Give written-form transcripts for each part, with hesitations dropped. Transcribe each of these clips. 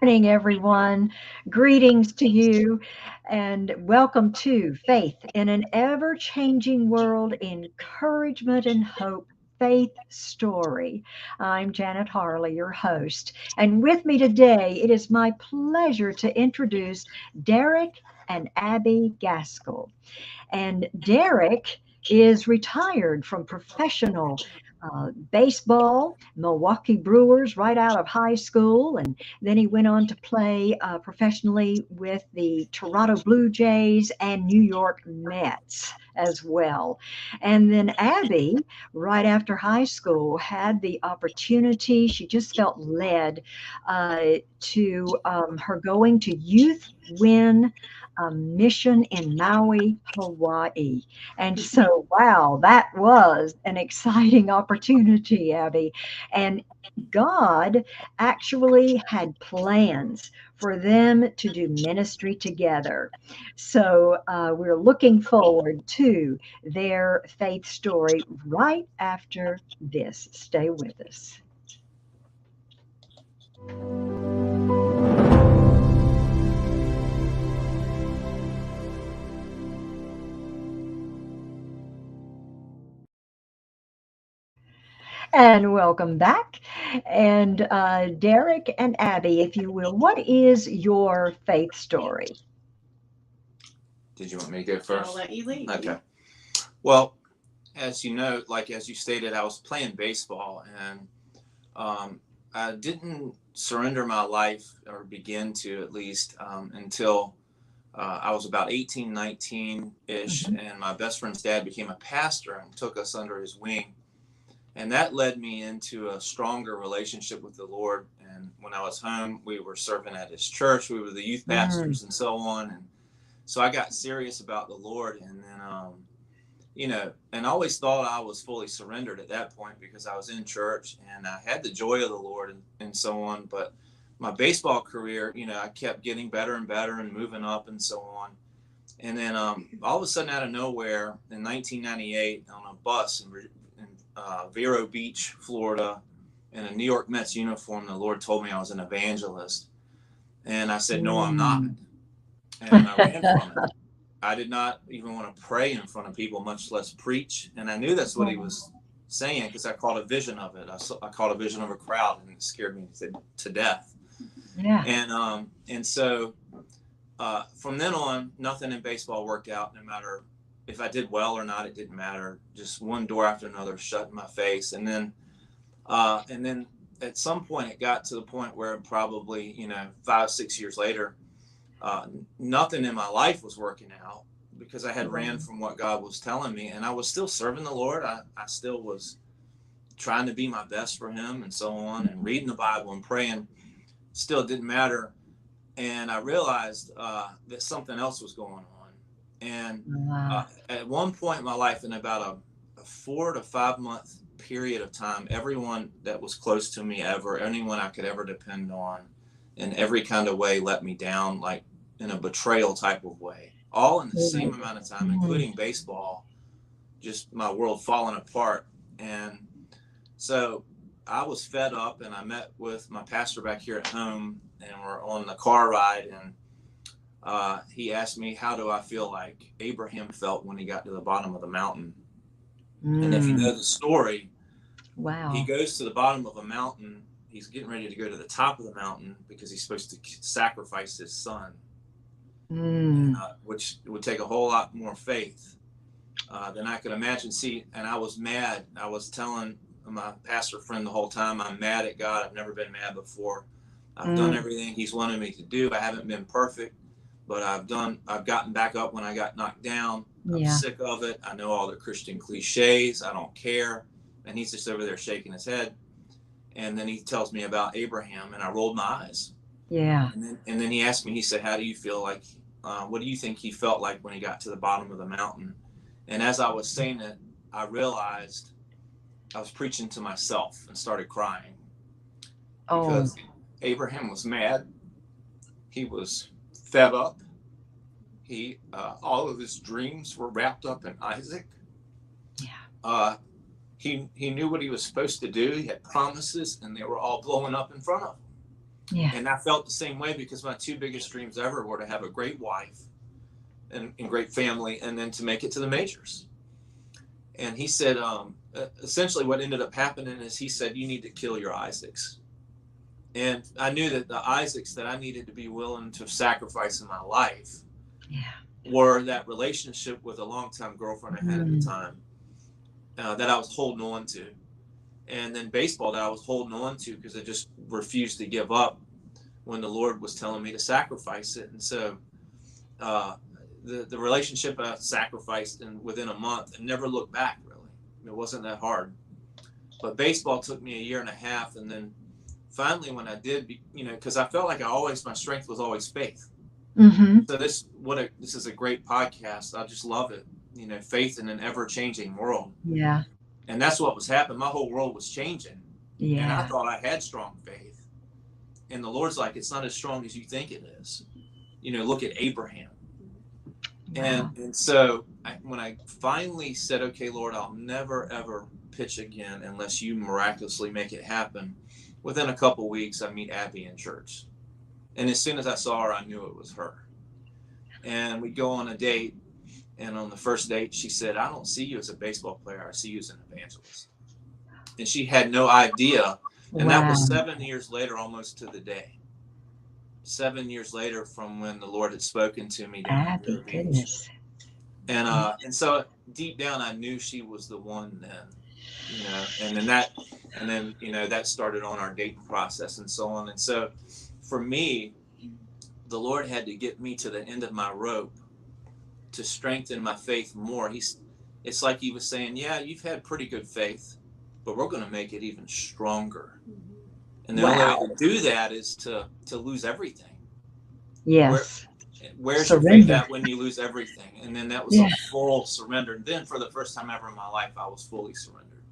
Morning, everyone. Greetings to you, and welcome to Faith in an Ever Changing World Encouragement and Hope Faith Story. I'm Janet Harley, your host, and with me today, it is my pleasure to introduce Derek and Abby Gaskill. And Derek is retired from professional baseball, Milwaukee Brewers, right out of high school. And then he went on to play professionally with the Toronto Blue Jays and New York Mets as well. And then Abby, right after high school, had the opportunity, she just felt led to her going to Youth Win a mission in Maui, Hawaii. And so, wow, that was an exciting opportunity, Abby. And God actually had plans for them to do ministry together. So we're looking forward to their faith story right after this. Stay with us. And welcome back. And Derek and Abby, if you will, what is your faith story? Did you want me to go first? I'll let you lead. Okay. Well, as you know, like as you stated, I was playing baseball, and I didn't surrender my life, or begin to at least, until I was about 18, 19-ish, Mhm. and my best friend's dad became a pastor and took us under his wing. And that led me into a stronger relationship with the Lord. And when I was home, we were serving at his church. We were the youth Mm, pastors and so on. And so I got serious about the Lord. And then, and I always thought I was fully surrendered at that point because I was in church and I had the joy of the Lord and so on. But my baseball career, I kept getting better and better and moving up and so on. And then all of a sudden, out of nowhere, in 1998, on a bus in Vero Beach, Florida, in a New York Mets uniform, the Lord told me I was an evangelist. And I said, no, I'm not. mm. And I ran from it. I did not even want to pray in front of people, much less preach. And I knew that's what he was saying because I caught a vision of it. I caught a vision of a crowd, and it scared me to death. Yeah. And so from then on, nothing in baseball worked out. No matter if I did well or not, it didn't matter. Just one door after another shut in my face. And then at some point, it got to the point where probably 5, 6 years later, nothing in my life was working out because I had ran Wow. from what God was telling me, and I was still serving the Lord. I still was trying to be my best for Him and so on, and reading the Bible and praying. Still, it didn't matter. And I realized that something else was going on. And Wow. at one point in my life, in about a 4 to 5 month period of time, everyone that was close to me ever, anyone I could ever depend on, in every kind of way, let me down, like in a betrayal type of way, all in the same amount of time, Mm. including baseball, just my world falling apart. And so I was fed up, and I met with my pastor back here at home, and we're on the car ride, and he asked me, how do I feel like Abraham felt when he got to the bottom of the mountain? And if you Mm. know the story, he Wow. goes to the bottom of a mountain. He's getting ready to go to the top of the mountain because he's supposed to sacrifice his son, and Mm. which would take a whole lot more faith than I could imagine. See, and I was mad. I was telling my pastor friend the whole time, I'm mad at God. I've never been mad before. I've done Mm. everything He's wanted me to do. I haven't been perfect, but I've gotten back up when I got knocked down. I'm Yeah. sick of it. I know all the Christian cliches. I don't care. And he's just over there shaking his head. And then he tells me about Abraham, and I rolled my eyes. Yeah. And then he asked me, he said, how do you feel like, what do you think he felt like when he got to the bottom of the mountain? And as I was saying it, I realized I was preaching to myself and started crying Oh. because Abraham was mad. He was fed up. All of his dreams were wrapped up in Isaac. Yeah. Uh, he knew what he was supposed to do. He had promises, and they were all blowing up in front of him. Yeah. And I felt the same way because my two biggest dreams ever were to have a great wife and great family, and then to make it to the majors. And he said, essentially what ended up happening is he said, you need to kill your Isaacs. And I knew that the Isaacs that I needed to be willing to sacrifice in my life Yeah. were that relationship with a longtime girlfriend I had at the Mm. time that I was holding on to. And then baseball that I was holding on to because I just refused to give up when the Lord was telling me to sacrifice it. And so the relationship I sacrificed within a month and never looked back, really. It wasn't that hard. But baseball took me a year and a half. And then finally when I did, because I felt like my strength was always faith. Mm-hmm. So this is a great podcast. I just love it. Faith in an ever-changing world. Yeah. And that's what was happening. My whole world was changing. And I Yeah. thought I had strong faith. And the Lord's like, it's not as strong as you think it is. Look at Abraham. Wow. And so when I finally said, okay, Lord, I'll never, ever pitch again unless you miraculously make it happen. Within a couple of weeks, I meet Abbey in church. And as soon as I saw her, I knew it was her. And we go on a date. And on the first date, she said, I don't see you as a baseball player. I see you as an evangelist. And she had no idea. And that Wow. was 7 years later, almost to the day. 7 years later from when the Lord had spoken to me down at River Abbey, Beach. goodness. And so deep down, I knew she was the one then, and then that started on our dating process and so on. And so for me, the Lord had to get me to the end of my rope to strengthen my faith more. It's like he was saying, yeah, you've had pretty good faith, but we're going to make it even stronger. And the only way to do that is to lose everything. Yes. Where's Surrender. your faith at when you lose everything? And then that was Yeah. a full surrender. And then for the first time ever in my life, I was fully surrendered.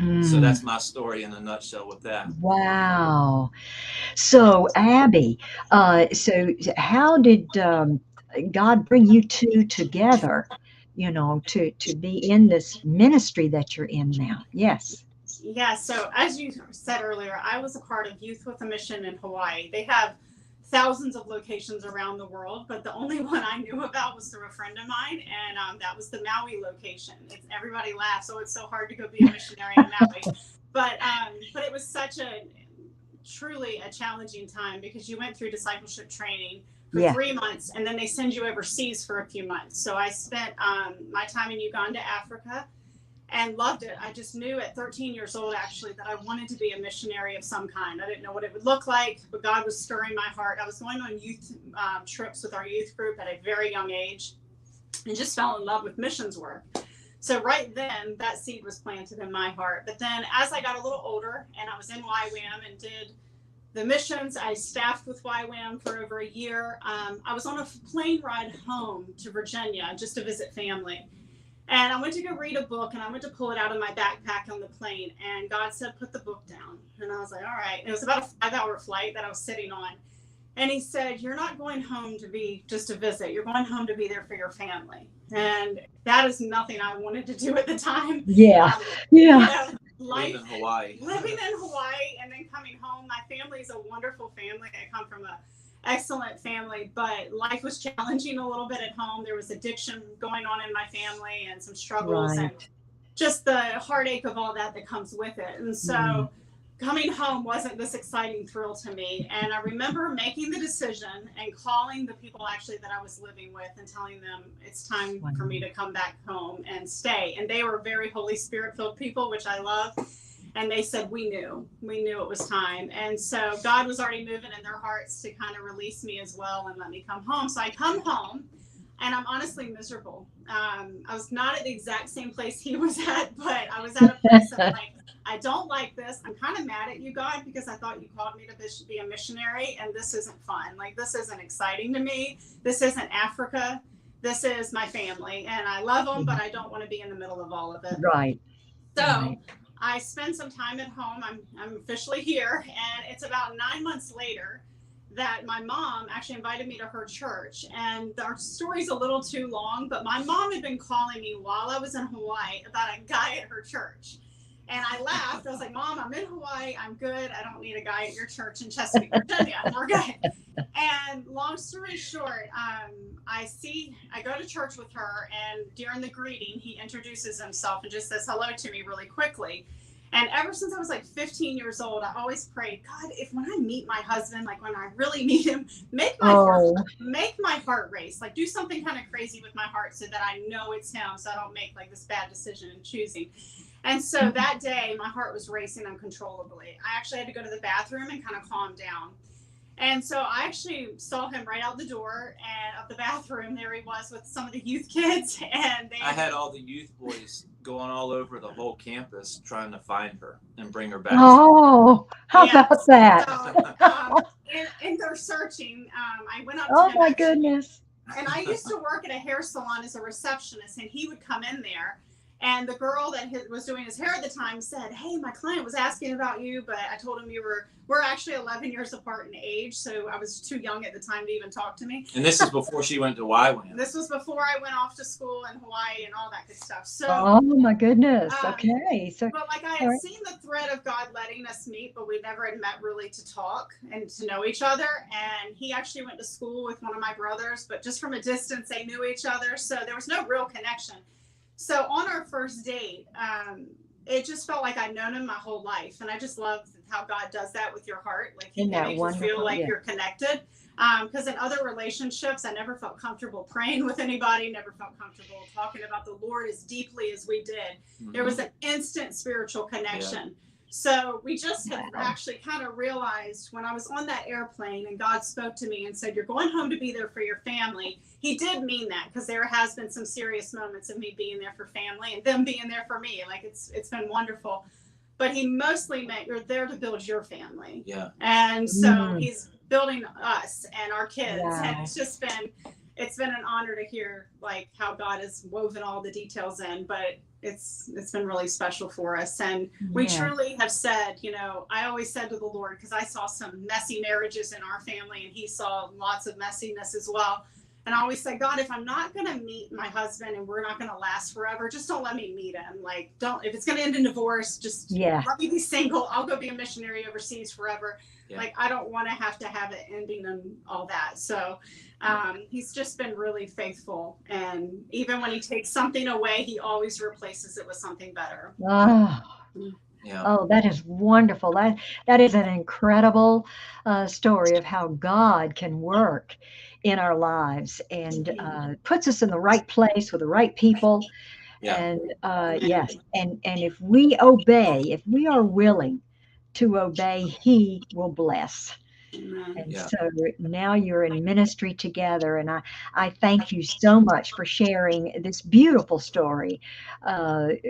Mm. So that's my story in a nutshell with that. Wow. So, Abby, so how did God bring you two together, to be in this ministry that you're in now? Yes. Yeah, so as you said earlier, I was a part of Youth with a Mission in Hawaii. They have thousands of locations around the world, but the only one I knew about was through a friend of mine, and that was the Maui location. Everybody laughs, so it's so hard to go be a missionary in Maui. But it was truly a challenging time because you went through discipleship training for 3 months, and then they send you overseas for a few months. So I spent my time in Uganda, Africa, and loved it. I just knew at 13 years old, actually, that I wanted to be a missionary of some kind. I didn't know what it would look like, but God was stirring my heart. I was going on youth trips with our youth group at a very young age and just fell in love with missions work. So right then, that seed was planted in my heart. But then as I got a little older and I was in YWAM and did the missions, I staffed with YWAM for over a year. I was on a plane ride home to Virginia just to visit family. And I went to go read a book, and I went to pull it out of my backpack on the plane. And God said, put the book down. And I was like, all right. And it was about a 5-hour flight that I was sitting on. And he said, you're not going home to be just a visit. You're going home to be there for your family. And that is nothing I wanted to do at the time. Yeah. Living in Hawaii. Living in Hawaii and then coming home. My family is a wonderful family. I come from an excellent family, but life was challenging a little bit at home. There was addiction going on in my family and some struggles and just the heartache of all that comes with it. And so coming home wasn't this exciting thrill to me. And I remember making the decision and calling the people actually that I was living with and telling them it's time for me to come back home and stay. And they were very Holy Spirit filled people, which I love. And they said, we knew it was time. And so God was already moving in their hearts to kind of release me as well and let me come home. So I come home and I'm honestly miserable. I was not at the exact same place he was at, but I was at a place of like, I don't like this. I'm kind of mad at you, God, because I thought you called me to be a missionary and this isn't fun. Like, this isn't exciting to me. This isn't Africa. This is my family and I love them, but I don't want to be in the middle of all of it. Right. So I spent some time at home. I'm officially here, and it's about 9 months later that my mom actually invited me to her church. And our story's a little too long, but my mom had been calling me while I was in Hawaii about a guy at her church. And I laughed. I was like, Mom, I'm in Hawaii. I'm good. I don't need a guy at your church in Chesapeake, Virginia. We're good. And long story short, I go to church with her, and during the greeting, he introduces himself and just says hello to me really quickly. And ever since I was like 15 years old, I always prayed, God, if when I meet my husband, like when I really meet him, make my heart race, like do something kind of crazy with my heart so that I know it's him, so I don't make like this bad decision in choosing. And so that day, my heart was racing uncontrollably. I actually had to go to the bathroom and kind of calm down. And so I actually saw him right out the door and of the bathroom. There he was with some of the youth kids. And I had all the youth boys going all over the whole campus trying to find her and bring her back. Oh, how about that? So, and they're searching. I went up to him. Oh, my goodness. And I used to work at a hair salon as a receptionist, and he would come in there. And the girl that was doing his hair at the time said, hey, my client was asking about you, but I told him we're actually 11 years apart in age, so I was too young at the time to even talk to me. And this is before she went to YWAM. This was before I went off to school in Hawaii and all that good stuff. So, oh, my goodness. Okay. So, but like I had seen the thread of God letting us meet, but we never had met really to talk and to know each other. And he actually went to school with one of my brothers, but just from a distance, they knew each other. So there was no real connection. So on our first date, it just felt like I'd known him my whole life. And I just love how God does that with your heart. Like he makes you feel like you're connected. Because in other relationships, I never felt comfortable praying with anybody, never felt comfortable talking about the Lord as deeply as we did. Mm-hmm. There was an instant spiritual connection. Yeah. So we just had actually kind of realized when I was on that airplane and God spoke to me and said, you're going home to be there for your family. He did mean that, because there has been some serious moments of me being there for family and them being there for me. Like it's been wonderful. But he mostly meant you're there to build your family. Yeah. And so he's building us and our kids. Wow. And it's been an honor to hear like how God has woven all the details in, but it's been really special for us. And we truly have said, I always said to the Lord, because I saw some messy marriages in our family and he saw lots of messiness as well. And I always say, God, if I'm not going to meet my husband and we're not going to last forever, just don't let me meet him. Like, if it's going to end in divorce, just let me be single. I'll go be a missionary overseas forever. Yeah. Like, I don't want to have it ending and all that. So he's just been really faithful. And even when he takes something away, he always replaces it with something better. Oh. Yeah. Oh, that is wonderful. That is an incredible story of how God can work in our lives and puts us in the right place with the right people. Yeah. And yes, and if we obey, if we are willing to obey, he will bless. And so now you're in ministry together, and I thank you so much for sharing this beautiful story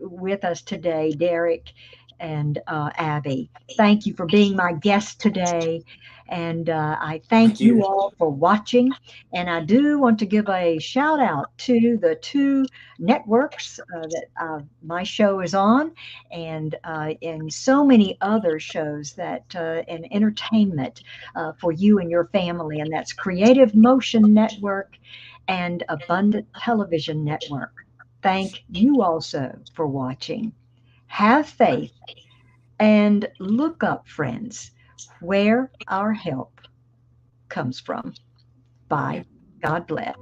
with us today, Derek and Abby. Thank you for being my guest today. And I thank you all for watching. And I do want to give a shout out to the two networks that my show is on, and so many other shows that and entertainment for you and your family. And that's Creative Motion Network and Abundant Television Network. Thank you also for watching. Have faith and look up, friends, where our help comes from. Bye. God bless.